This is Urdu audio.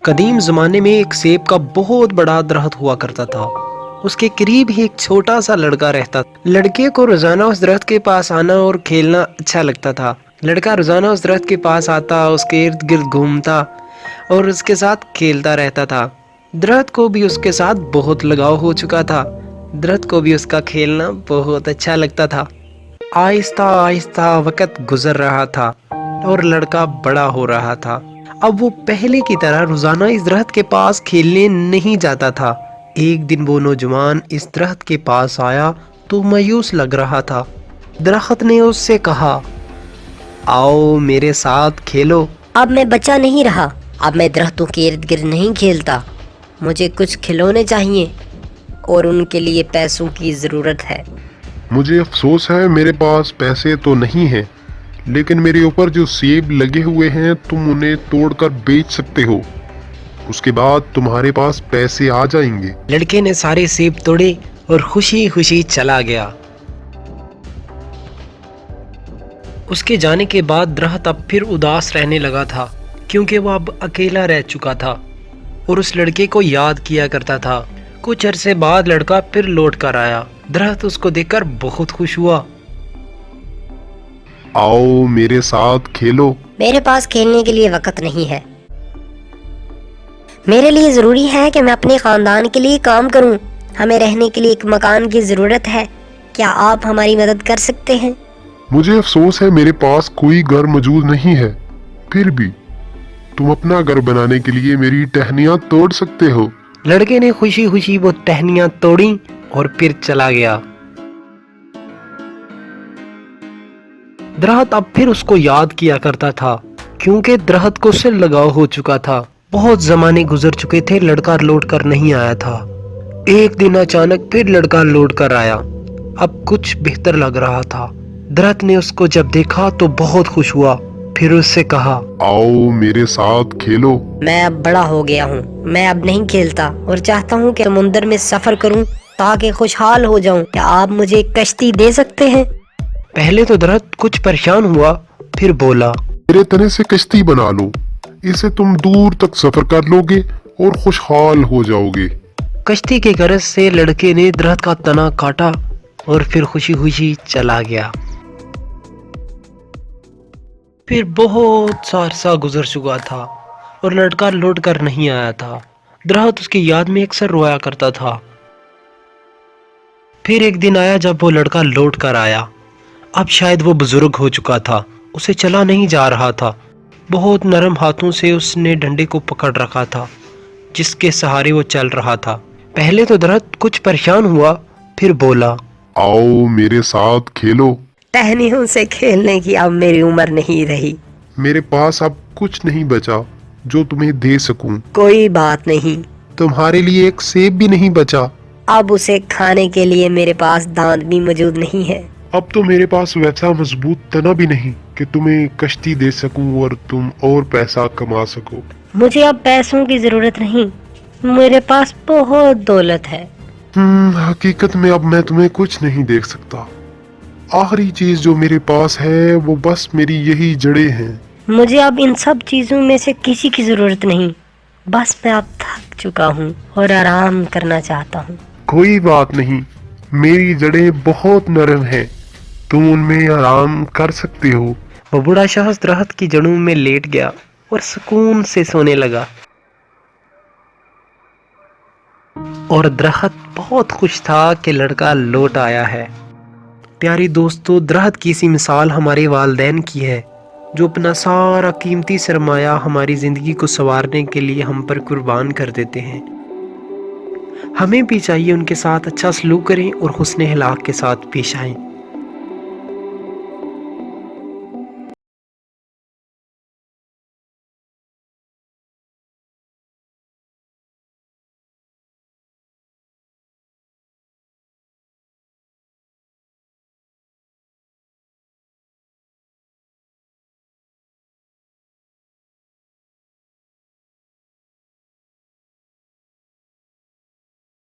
قدیم زمانے میں ایک سیب کا بہت بڑا درخت ہوا کرتا تھا۔ اس کے قریب ہی ایک چھوٹا سا لڑکا رہتا تھا۔ لڑکے کو روزانہ اس درخت کے پاس آنا اور کھیلنا اچھا لگتا تھا۔ لڑکا روزانہ اس درخت کے پاس آتا، اس کے ارد گرد گھومتا اور اس کے ساتھ کھیلتا رہتا تھا۔ درخت کو بھی اس کے ساتھ بہت لگاؤ ہو چکا تھا۔ درخت کو بھی اس کا کھیلنا بہت اچھا لگتا تھا۔ آہستہ آہستہ وقت گزر رہا تھا اور لڑکا بڑا ہو رہا تھا۔ اب وہ پہلے کی طرح روزانہ اس درخت کے پاس کھیلنے نہیں جاتا تھا۔ ایک دن وہ نوجوان اس درخت کے پاس آیا تو مایوس لگ رہا تھا۔ درخت نے اس سے کہا، آؤ میرے ساتھ کھیلو۔ اب میں بچہ نہیں رہا، اب میں درختوں کے ارد گرد نہیں کھیلتا۔ مجھے کچھ کھلونے چاہیے اور ان کے لیے پیسوں کی ضرورت ہے۔ مجھے افسوس ہے، میرے پاس پیسے تو نہیں ہیں، لیکن میرے اوپر جو سیب لگے ہوئے ہیں تم انہیں توڑ کر بیچ سکتے ہو، اس کے بعد تمہارے پاس پیسے آ جائیں گے۔ لڑکے نے سارے سیب توڑے اور خوشی خوشی چلا گیا۔ اس کے جانے کے بعد درخت اب پھر اداس رہنے لگا تھا، کیونکہ وہ اب اکیلا رہ چکا تھا اور اس لڑکے کو یاد کیا کرتا تھا۔ کچھ عرصے بعد لڑکا پھر لوٹ کر آیا۔ درخت اس کو دیکھ کر بہت خوش ہوا۔ آؤ میرے ساتھ کھیلو۔ میرے پاس کھیلنے کے لیے وقت نہیں ہے۔ میرے لیے ضروری ہے کہ میں اپنے خاندان کے لیے کام کروں۔ ہمیں رہنے کے لیے ایک مکان کی ضرورت ہے۔ کیا آپ ہماری مدد کر سکتے ہیں؟ مجھے افسوس ہے، میرے پاس کوئی گھر موجود نہیں ہے، پھر بھی تم اپنا گھر بنانے کے لیے میری ٹہنیاں توڑ سکتے ہو۔ لڑکے نے خوشی خوشی وہ ٹہنیاں توڑیں اور پھر چلا گیا۔ درخت اب پھر اس کو یاد کیا کرتا تھا، کیونکہ درخت کو اس سے لگاؤ ہو چکا تھا۔ بہت زمانے گزر چکے تھے، لڑکا لوٹ کر نہیں آیا تھا۔ ایک دن اچانک پھر لڑکا لوٹ کر آیا۔ اب کچھ بہتر لگ رہا تھا۔ درخت نے اس کو جب دیکھا تو بہت خوش ہوا، پھر اس سے کہا، آؤ میرے ساتھ کھیلو۔ میں اب بڑا ہو گیا ہوں، میں اب نہیں کھیلتا اور چاہتا ہوں کہ سمندر میں سفر کروں تاکہ خوشحال ہو جاؤں۔ کیا آپ مجھے ایک کشتی دے سکتے ہیں؟ پہلے تو درخت کچھ پریشان ہوا، پھر بولا، میرے تنے سے کشتی بنا لو، اسے تم دور تک سفر کر لو گے اور خوشحال ہو جاؤ گے۔ کشتی کے غرض سے لڑکے نے درخت کا تنا کاٹا اور پھر خوشی خوشی چلا گیا۔ پھر بہت سا عرصہ گزر چکا تھا اور لڑکا لوٹ کر نہیں آیا تھا۔ درخت اس کی یاد میں اکثر رویا کرتا تھا۔ پھر ایک دن آیا جب وہ لڑکا لوٹ کر آیا۔ اب شاید وہ بزرگ ہو چکا تھا، اسے چلا نہیں جا رہا تھا۔ بہت نرم ہاتھوں سے اس نے ڈنڈے کو پکڑ رکھا تھا جس کے سہارے وہ چل رہا تھا۔ پہلے تو درخت کچھ پریشان ہوا، پھر بولا، آؤ میرے ساتھ کھیلو۔ ٹہنیوں سے کھیلنے کی اب میری عمر نہیں رہی۔ میرے پاس اب کچھ نہیں بچا جو تمہیں دے سکوں۔ کوئی بات نہیں، تمہارے لیے ایک سیب بھی نہیں بچا۔ اب اسے کھانے کے لیے میرے پاس دانت بھی موجود نہیں ہے۔ اب تو میرے پاس ویسا مضبوط تنا بھی نہیں کہ تمہیں کشتی دے سکوں اور تم اور پیسہ کما سکو۔ مجھے اب پیسوں کی ضرورت نہیں، میرے پاس بہت دولت ہے۔ حقیقت میں اب میں تمہیں کچھ نہیں دیکھ سکتا۔ آخری چیز جو میرے پاس ہے وہ بس میری یہی جڑیں ہیں۔ مجھے اب ان سب چیزوں میں سے کسی کی ضرورت نہیں، بس میں اب تھک چکا ہوں اور آرام کرنا چاہتا ہوں۔ کوئی بات نہیں، میری جڑیں بہت نرم ہیں، تم ان میں آرام کر سکتے ہو۔ وہ بوڑھا شخص درخت کی جڑوں میں لیٹ گیا اور سکون سے سونے لگا، اور درخت بہت خوش تھا کہ لڑکا لوٹ آیا ہے۔ پیاری دوستو، درخت کی سی مثال ہمارے والدین کی ہے، جو اپنا سارا قیمتی سرمایہ ہماری زندگی کو سنوارنے کے لیے ہم پر قربان کر دیتے ہیں۔ ہمیں بھی چاہیے ان کے ساتھ اچھا سلوک کریں اور حسن اخلاق کے ساتھ پیش آئیں۔